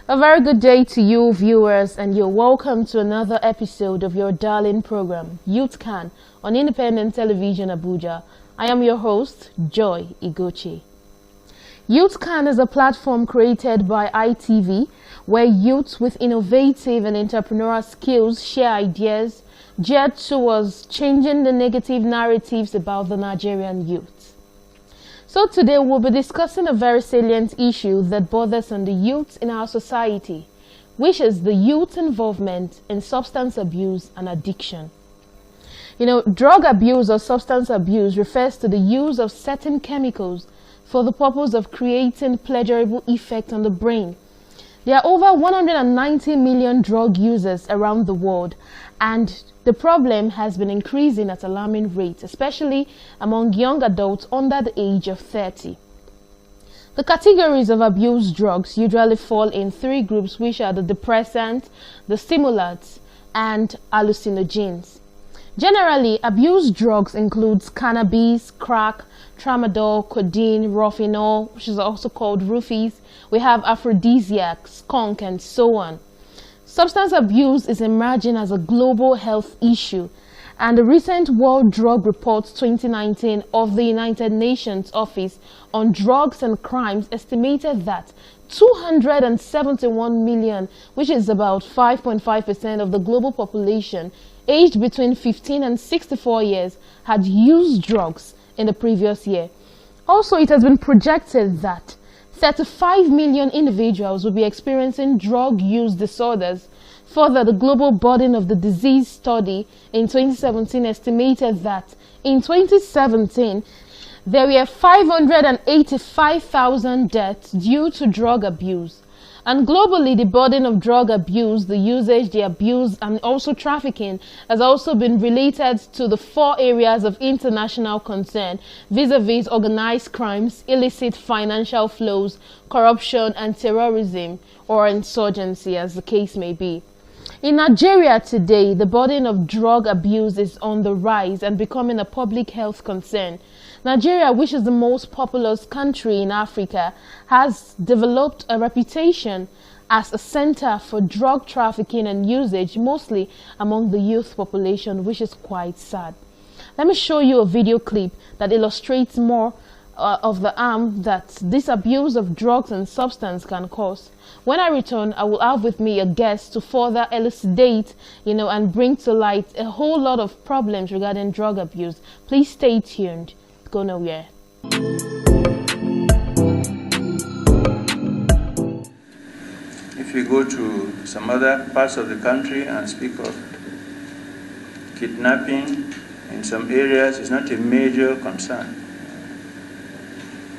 A very good day to you viewers, and you're welcome to another episode of your darling program, Youth Can, on Independent Television Abuja. I am your host, Joy Igoche. Youth Can is a platform created by ITV where youths with innovative and entrepreneurial skills share ideas geared towards changing the negative narratives about the Nigerian youth. So today we'll be discussing a very salient issue that bothers on the youth in our society, which is the youth involvement in substance abuse and addiction. Drug abuse or substance abuse refers to the use of certain chemicals for the purpose of creating pleasurable effect on the brain. There are over 190 million drug users around the world, and the problem has been increasing at alarming rates, especially among young adults under the age of 30. The categories of abused drugs usually fall in three groups, which are the depressants, the stimulants, and hallucinogens. Generally, abused drugs include cannabis, crack, tramadol, codeine, rofinol, which is also called roofies. We have aphrodisiacs, skunk, and so on. Substance abuse is emerging as a global health issue, and the recent World Drug Report 2019 of the United Nations Office on Drugs and Crimes estimated that 271 million, which is about 5.5% of the global population, aged between 15 and 64 years, had used drugs in the previous year. Also, it has been projected that 35 million individuals will be experiencing drug use disorders. Further, the global burden of the disease study in 2017 estimated that in 2017, there were 585,000 deaths due to drug abuse. And globally, the burden of drug abuse, the usage, the abuse, and also trafficking has also been related to the four areas of international concern vis-a-vis organized crimes, illicit financial flows, corruption, and terrorism or insurgency, as the case may be. In Nigeria today, the burden of drug abuse is on the rise and becoming a public health concern. Nigeria, which is the most populous country in Africa, has developed a reputation as a center for drug trafficking and usage, mostly among the youth population, which is quite sad. Let me show you a video clip that illustrates more of the harm that this abuse of drugs and substance can cause. When I return, I will have with me a guest to further elucidate, and bring to light a whole lot of problems regarding drug abuse. Please stay tuned. Go nowhere. If you go to some other parts of the country and speak of kidnapping in some areas, it's not a major concern.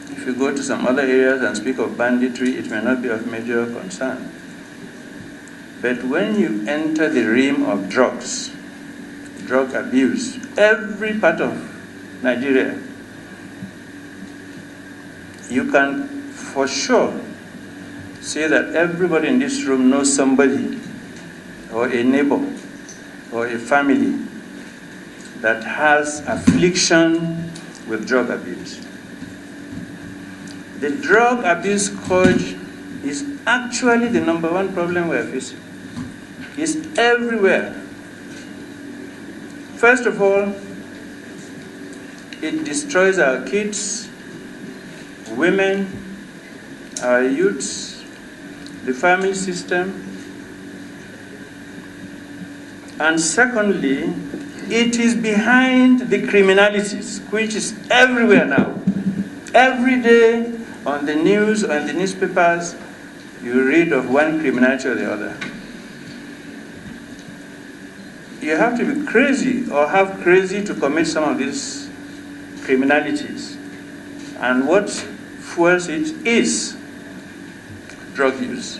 If you go to some other areas and speak of banditry, it may not be of major concern. But when you enter the realm of drugs, drug abuse, every part of Nigeria, you can for sure say that everybody in this room knows somebody or a neighbor or a family that has affliction with drug abuse. The drug abuse scourge is actually the number one problem we are facing. It's everywhere. First of all, it destroys our kids, women, our youths, the family system. And secondly, it is behind the criminalities, which is everywhere now. Every day on the news or in the newspapers, you read of one criminality or the other. You have to be crazy or have crazy to commit some of these criminalities. And what fuels it is drug use.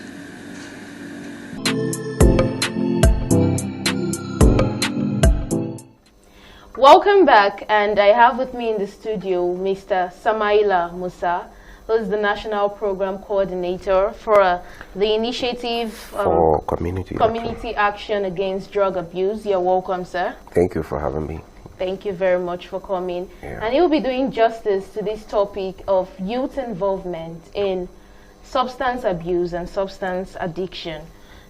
Welcome back, and I have with me in the studio Mr. Samaila Musa, who is the National Program Coordinator for the initiative for community action against drug abuse. You're welcome, sir. Thank you for having me. Thank you very much for coming. Yeah. And you'll be doing justice to this topic of youth involvement in substance abuse and substance addiction.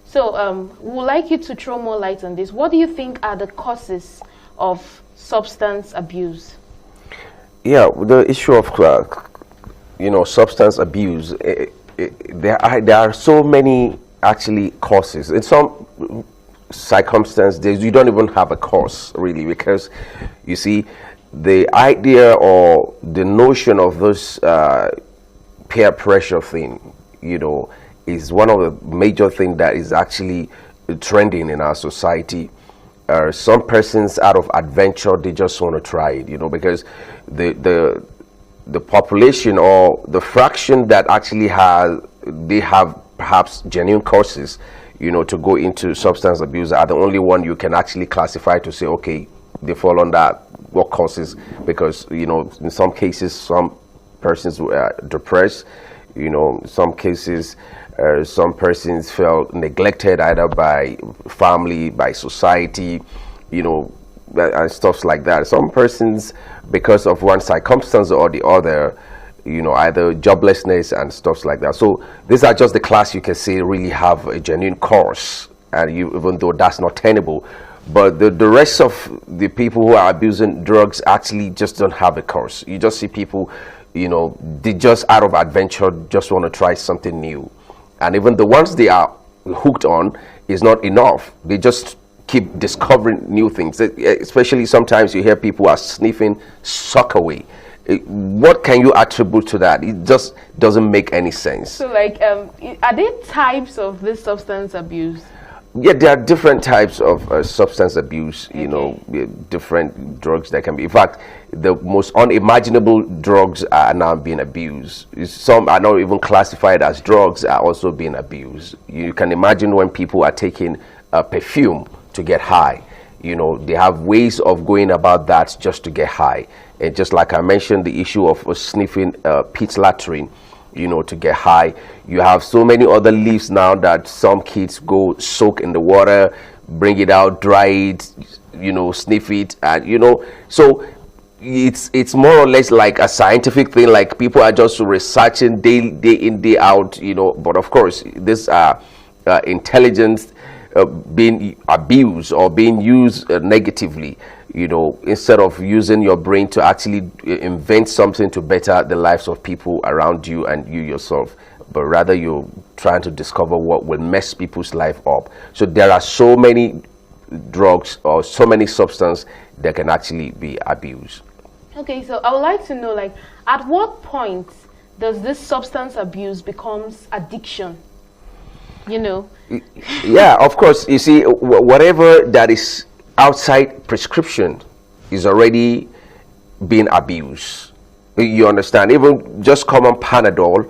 So we would like you to throw more light on this. What do you think are the causes of substance abuse? Yeah, the issue of substance abuse. There are so many actually causes. In some circumstances, you don't even have a cause really, because you see the idea or the notion of this peer pressure thing, is one of the major things that is actually trending in our society. Some persons, out of adventure, they just want to try it, because the population or the fraction that actually they have perhaps genuine causes, to go into substance abuse, are the only one you can actually classify to say, okay, they fall under what causes, because in some cases some persons were depressed, in some cases some persons felt neglected either by family, by society, and stuff like that. Some persons, because of one circumstance or the other, either joblessness and stuff like that. So these are just the class you can say really have a genuine cause, and even though that's not tenable. But the rest of the people who are abusing drugs actually just don't have a cause. You just see people, they just out of adventure just want to try something new. And even the ones they are hooked on is not enough. They just keep discovering new things. Especially sometimes you hear people are sniffing sock away. What can you attribute to that? It just doesn't make any sense. So are there types of this substance abuse? Yeah, there are different types of substance abuse, different drugs that can be. In fact, the most unimaginable drugs are now being abused. Some are not even classified as drugs, are also being abused. You can imagine when people are taking perfume to get high. They have ways of going about that just to get high. And just like I mentioned, the issue of sniffing peat latrine, to get high. You have so many other leaves now that some kids go soak in the water, bring it out, dry it, sniff it, and so it's more or less like a scientific thing. Like people are just researching day in, day out, but of course this intelligence being abused or being used negatively, instead of using your brain to actually invent something to better the lives of people around you and you yourself, but rather you're trying to discover what will mess people's life up. So there are so many drugs or so many substances that can actually be abused. Okay, so I would like to know, at what point does this substance abuse becomes addiction? Yeah, of course. You see, whatever that is outside prescription is already being abused. You understand? Even just common Panadol,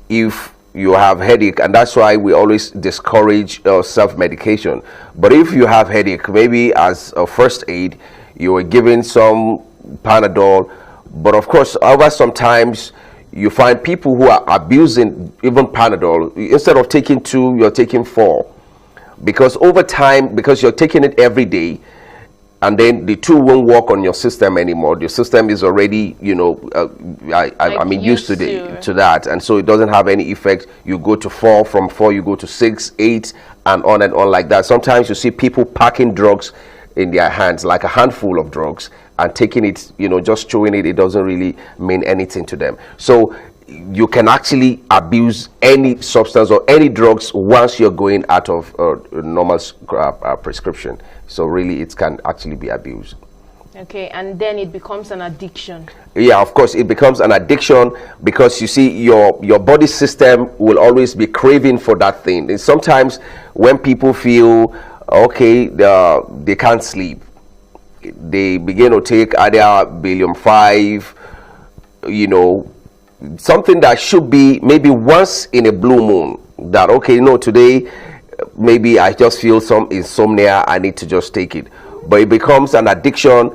if you have headache, and that's why we always discourage self-medication. But if you have headache, maybe as a first aid, you are given some Panadol. But of course, over sometimes you find people who are abusing even Panadol. Instead of taking 2, you're taking 4. Because over time, because you're taking it every day, and then the 2 won't work on your system anymore. Your system is already, used to that, and so it doesn't have any effect. You go to 4, from 4 you go to 6, 8, and on like that. Sometimes you see people packing drugs in their hands, like a handful of drugs, and taking it, just chewing it. It doesn't really mean anything to them. So you can actually abuse any substance or any drugs once you're going out of normal prescription. So really it can actually be abused. Okay, and then it becomes an addiction. Yeah, of course it becomes an addiction, because you see your body system will always be craving for that thing. And sometimes when people feel okay, they can't sleep, they begin to take either Billium 5, something that should be maybe once in a blue moon, that okay, today maybe I just feel some insomnia, I need to just take it. But it becomes an addiction.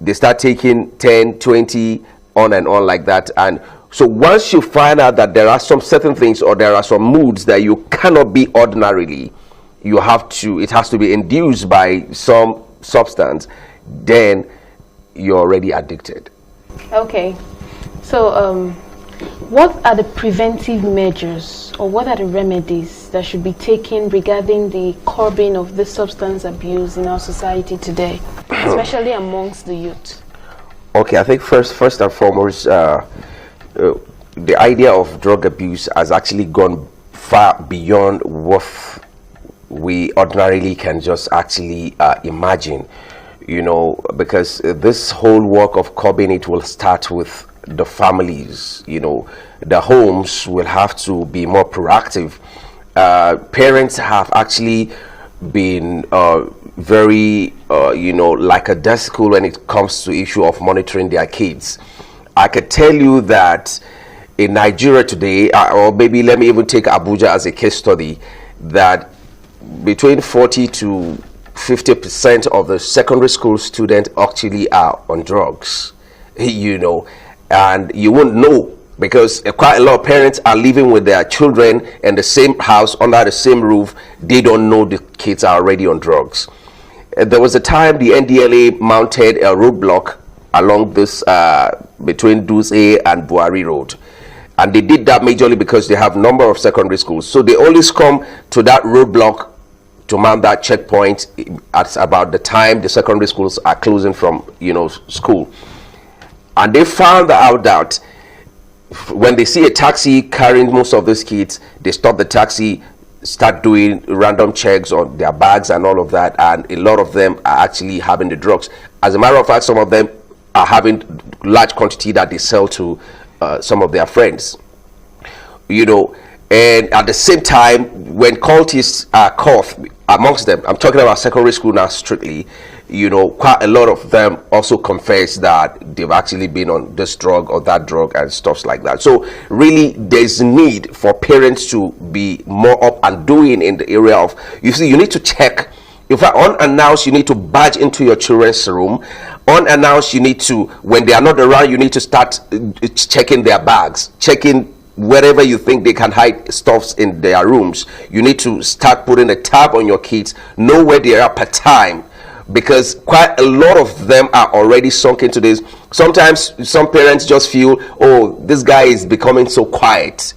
They start taking 10, 20, on and on like that. And so once you find out that there are some certain things, or there are some moods that you cannot be ordinarily, it has to be induced by some substance, then you're already addicted. Okay, so What are the preventive measures or what are the remedies that should be taken regarding the curbing of this substance abuse in our society today, especially amongst the youth? Okay, I think first and foremost, the idea of drug abuse has actually gone far beyond what we ordinarily can just actually imagine, because this whole work of curbing it will start with the families. The homes will have to be more proactive. Parents have actually been very lackadaisical when it comes to issue of monitoring their kids. I could tell you that in Nigeria today, or maybe let me even take Abuja as a case study, that between 40 to 50% of the secondary school students actually are on drugs, and you won't know because quite a lot of parents are living with their children in the same house under the same roof. They don't know the kids are already on drugs. There was a time the NDLA mounted a roadblock along this between Duse and Buhari Road, and they did that majorly because they have a number of secondary schools, so they always come to that roadblock to mount that checkpoint at about the time the secondary schools are closing from school. And they found out that when they see a taxi carrying most of these kids, they stop the taxi, start doing random checks on their bags and all of that, and a lot of them are actually having the drugs. As a matter of fact, some of them are having large quantity that they sell to some of their friends, and at the same time, when cultists are caught amongst them, I'm talking about secondary school now strictly, quite a lot of them also confess that they've actually been on this drug or that drug and stuff like that. So really there's need for parents to be more up and doing in the area of, you need to check. If unannounced, you need to barge into your children's room. Unannounced, you need to, when they are not around, you need to start checking their bags, checking wherever you think they can hide stuffs in their rooms. You need to start putting a tab on your kids, know where they are per time, because quite a lot of them are already sunk into this. Sometimes some parents just feel, oh, this guy is becoming so quiet.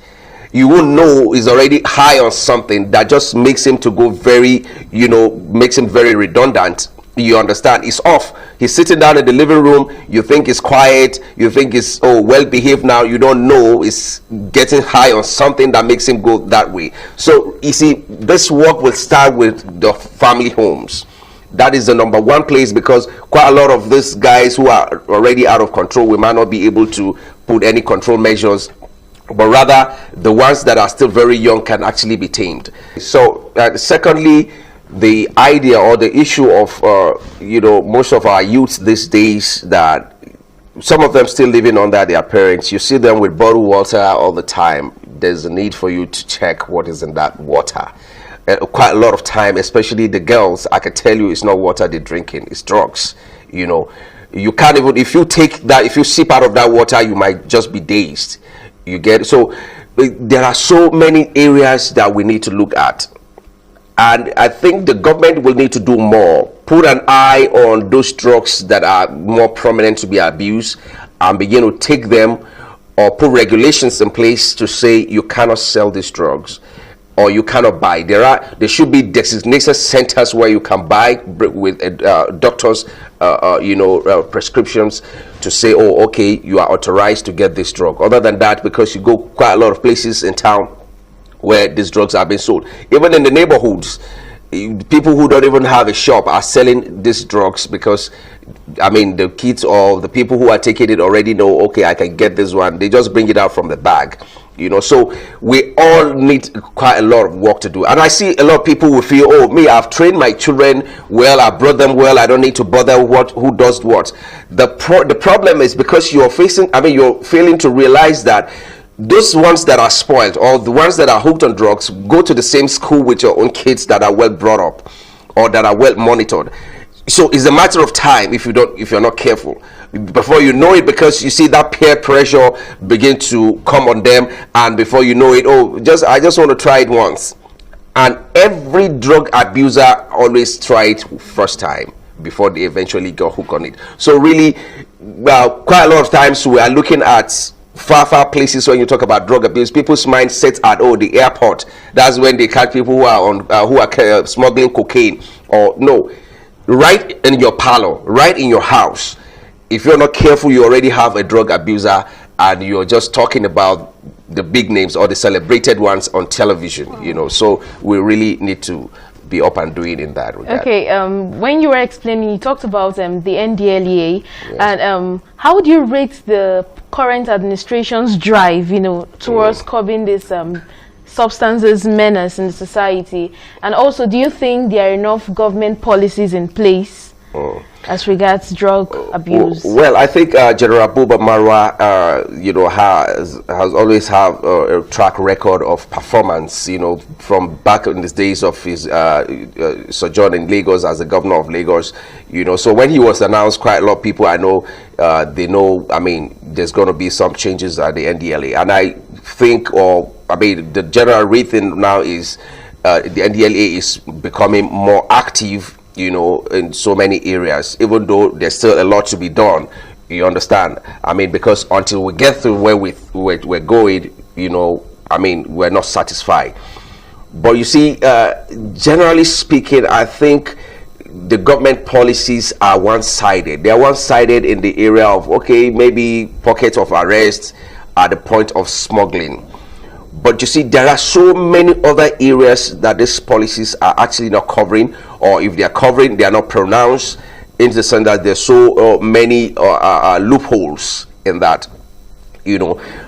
You won't know he's already high on something that just makes him to go very, makes him very redundant. You understand? He's off. He's sitting down in the living room. You think he's quiet. You think he's well behaved now. You don't know he's getting high on something that makes him go that way. So you see, this work will start with the family homes. That is the number one place, because quite a lot of these guys who are already out of control, we might not be able to put any control measures, but rather the ones that are still very young can actually be tamed. So secondly, the idea or the issue of most of our youths these days, that some of them still living under their parents, you see them with bottled water all the time. There's a need for you to check what is in that water. Quite a lot of time, especially the girls, I can tell you it's not water they're drinking, it's drugs. You can't even, if you take that, if you sip out of that water, you might just be dazed. You get it? So there are so many areas that we need to look at, and I think the government will need to do more, put an eye on those drugs that are more prominent to be abused, and begin to take them, or put regulations in place to say you cannot sell these drugs or you cannot buy. There should be designated centers where you can buy with doctors prescriptions to say, oh, okay, you are authorized to get this drug. Other than that, because you go quite a lot of places in town where these drugs are being sold, even in the neighborhoods, people who don't even have a shop are selling these drugs, because the kids or the people who are taking it already know, okay, I can get this one. They just bring it out from the bag. So we all need quite a lot of work to do. And I see a lot of people who feel, oh, me, I've trained my children well, I brought them well, I don't need to bother who does what. The problem is because you're failing to realize that those ones that are spoiled, or the ones that are hooked on drugs, go to the same school with your own kids that are well brought up or that are well monitored. So it's a matter of time if you're not careful. Before you know it, because you see that peer pressure begin to come on them, and before you know it, I just want to try it once. And every drug abuser always try it first time before they eventually get hooked on it. So really, quite a lot of times we are looking at far places when you talk about drug abuse, people's mind sets at the airport. That's when they catch people who are smuggling cocaine. Or no, right in your parlor, right in your house. If you're not careful, you already have a drug abuser, and you're just talking about the big names or the celebrated ones on television. You know, so we really need to be up and doing in that regard. Okay, when you were explaining, you talked about the NDLEA, and how would you rate the current administration's drive, towards curbing this substances menace in society? And also, do you think there are enough government policies in place as regards drug abuse? Well, I think General Buba Marwa, has always have a track record of performance, from back in the days of his sojourn in Lagos as the governor of Lagos, So when he was announced, quite a lot of people I know, they know, there's going to be some changes at the NDLA. And I think, the general reason now is the NDLA is becoming more active, in so many areas, even though there's still a lot to be done. You understand? Because until we get through where we're going, we're not satisfied. But you see, generally speaking, I think the government policies are one-sided. They are one-sided in the area of, maybe pockets of arrests at the point of smuggling. But you see, there are so many other areas that these policies are actually not covering, or if they are covering, they are not pronounced, in the sense that there's so many loopholes in that,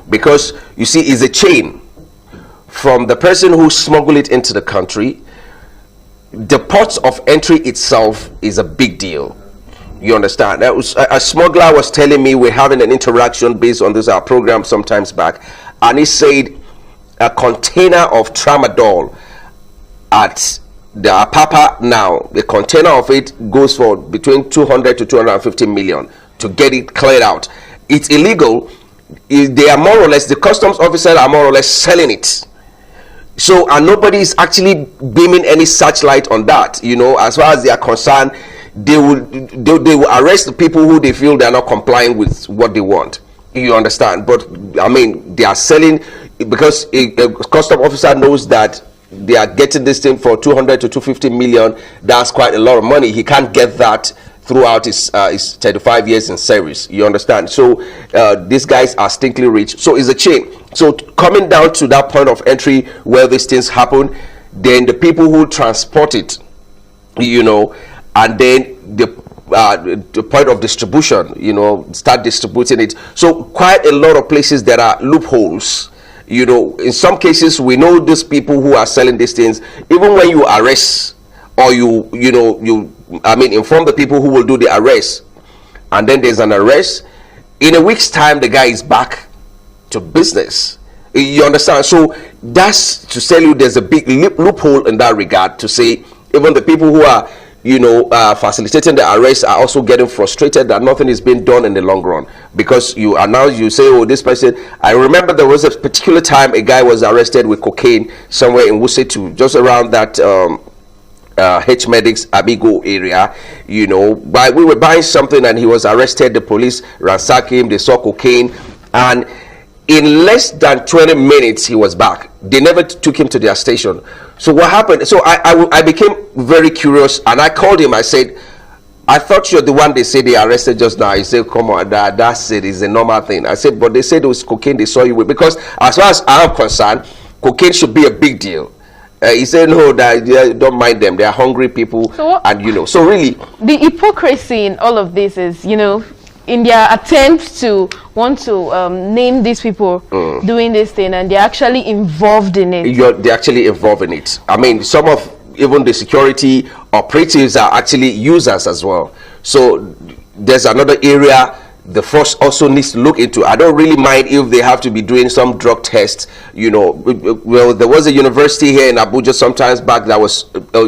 because you see, it's a chain from the person who smuggled it into the country. The ports of entry itself is a big deal. You understand? A smuggler was telling me, we're having an interaction based on this our program sometimes back, and he said a container of tramadol at the Apapa now, the container of it goes for between 200 to 250 million to get it cleared out. It's illegal. They are more or less, the customs officers are more or less selling it. So, and nobody is actually beaming any searchlight on that. As far as they are concerned, they will arrest the people who they feel they are not complying with what they want. You understand? But they are selling, because a custom officer knows that they are getting this thing for 200 to 250 million. That's quite a lot of money. He can't get that throughout his 35 years in service. You understand? So these guys are stinkly rich. So it's a chain. So coming down to that point of entry where these things happen, then the people who transport it, and then the point of distribution, start distributing it. So quite a lot of places there are loopholes. In some cases, we know these people who are selling these things. Even when you arrest, or you inform the people who will do the arrest, and then there's an arrest, in a week's time the guy is back to business. You understand? So that's to tell you there's a big loophole in that regard, to say even the people who are facilitating the arrest are also getting frustrated that nothing is being done in the long run, because you say, this person. I remember there was a particular time a guy was arrested with cocaine somewhere in Wusetu, just around that H Medics Abigo area, but we were buying something and he was arrested. The police ransacked him, they saw cocaine, and in less than 20 minutes he was back. They never took him to their station. So what happened? So I became very curious, and I called him. I said, I thought you're the one they say they arrested just now. He said, come on, that's it. It's a normal thing. I said, but they said it was cocaine they saw you with, because as far as I am concerned, cocaine should be a big deal. He said, no, don't mind them. They are hungry people. So and so really, the hypocrisy in all of this is, in their attempt to want to name these people doing this thing, and they're actually involved in it. They're actually involved in it. Some of even the security operatives are actually users as well. So there's another area the force also needs to look into. I don't really mind if they have to be doing some drug tests. Well, there was a university here in Abuja sometimes back that was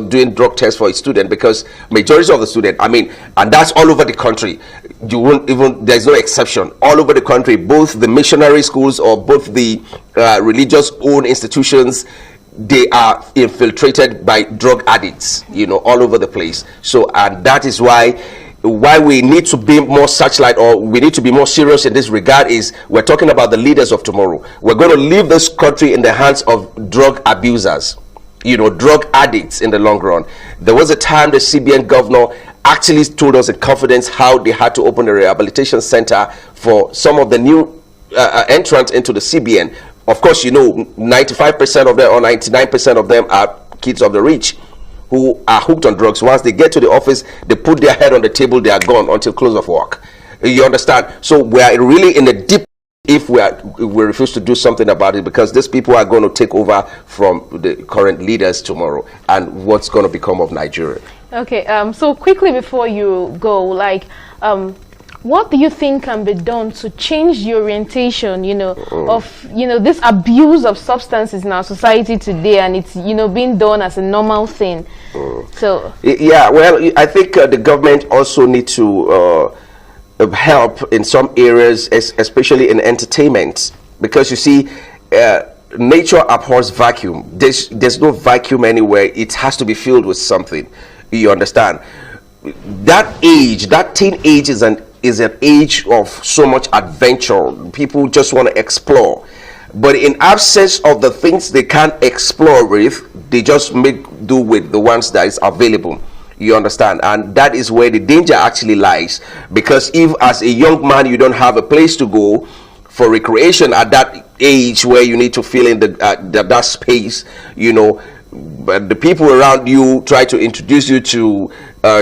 doing drug tests for a student, because majority of the student, and that's all over the country. You won't even, there's no exception. All over the country, both the missionary schools or both the religious owned institutions, they are infiltrated by drug addicts, all over the place. So, and that is why why we need to be more searchlight, or we need to be more serious in this regard, is we're talking about the leaders of tomorrow. We're going to leave this country in the hands of drug abusers, drug addicts in the long run. There was a time the CBN governor actually told us in confidence how they had to open a rehabilitation center for some of the new entrants into the CBN. Of course, 95% of them or 99% of them are kids of the rich who are hooked on drugs. Once they get to the office, they put their head on the table, they are gone until close of work. You understand? So we are really in a deep if we refuse to do something about it, because these people are going to take over from the current leaders tomorrow, and what's going to become of Nigeria. Okay, so quickly before you go, what do you think can be done to change the orientation, of, this abuse of substances in our society today, and it's, being done as a normal thing? So yeah, well, I think the government also need to help in some areas, especially in entertainment, because you see, nature abhors vacuum. There's no vacuum anywhere. It has to be filled with something. You understand? That age, that teen age, is an age of so much adventure. People just want to explore, but in absence of the things they can't explore with, they just make do with the ones that is available. You understand? And that is where the danger actually lies, because if as a young man you don't have a place to go for recreation at that age where you need to fill in that space, but the people around you try to introduce you to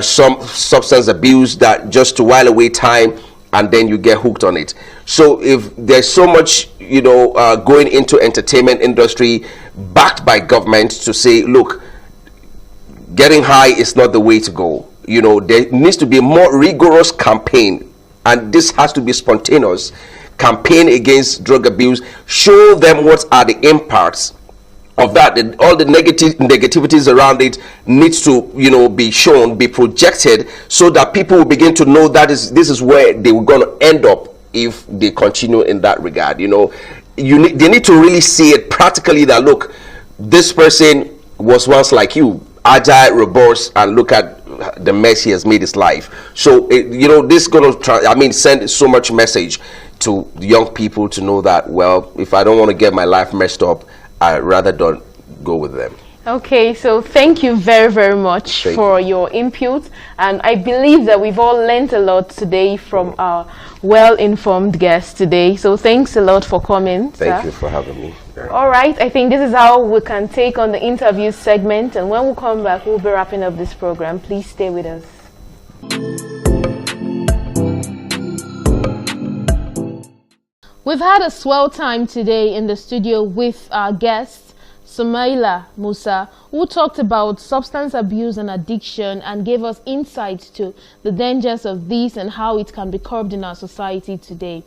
some substance abuse that just to while away time, and then you get hooked on it. So if there's so much going into entertainment industry backed by government to say, look, getting high is not the way to go. There needs to be a more rigorous campaign, and this has to be spontaneous campaign against drug abuse. Show them what are the impacts of that, and all the negativities around it needs to be shown, be projected, so that people will begin to know that this is where they were going to end up if they continue in that regard. They need to really see it practically, that look, this person was once like you, agile, robust, and look at the mess he has made his life. So this is going to send so much message to young people to know that, well, if I don't want to get my life messed up, I rather don't go with them. Okay, so thank you very, very much for your input, and I believe that we've all learned a lot today from our well-informed guest today. So thanks a lot for coming. Thank you for having me. All right, I think this is how we can take on the interview segment, and when we come back, we'll be wrapping up this program. Please stay with us. We've had a swell time today in the studio with our guest, Sumaila Musa, who talked about substance abuse and addiction and gave us insights to the dangers of these and how it can be curbed in our society today.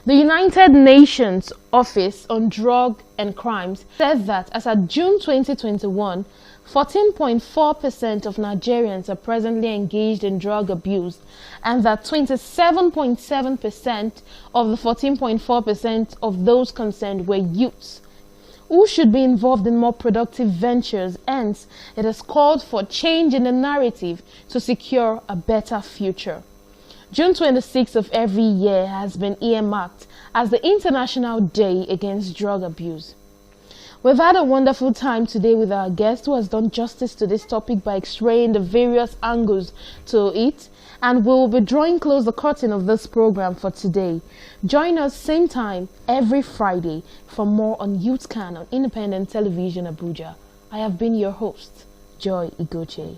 The United Nations Office on Drug and Crimes says that as of June 2021, 14.4% of Nigerians are presently engaged in drug abuse, and that 27.7% of the 14.4% of those concerned were youths who should be involved in more productive ventures. Hence, it has called for change in the narrative to secure a better future. June 26th of every year has been earmarked as the International Day Against Drug Abuse. We've had a wonderful time today with our guest, who has done justice to this topic by x-raying the various angles to it, and we will be drawing close the curtain of this program for today. Join us same time every Friday for more on Youth Can on Independent Television Abuja. I have been your host, Joy Igoche.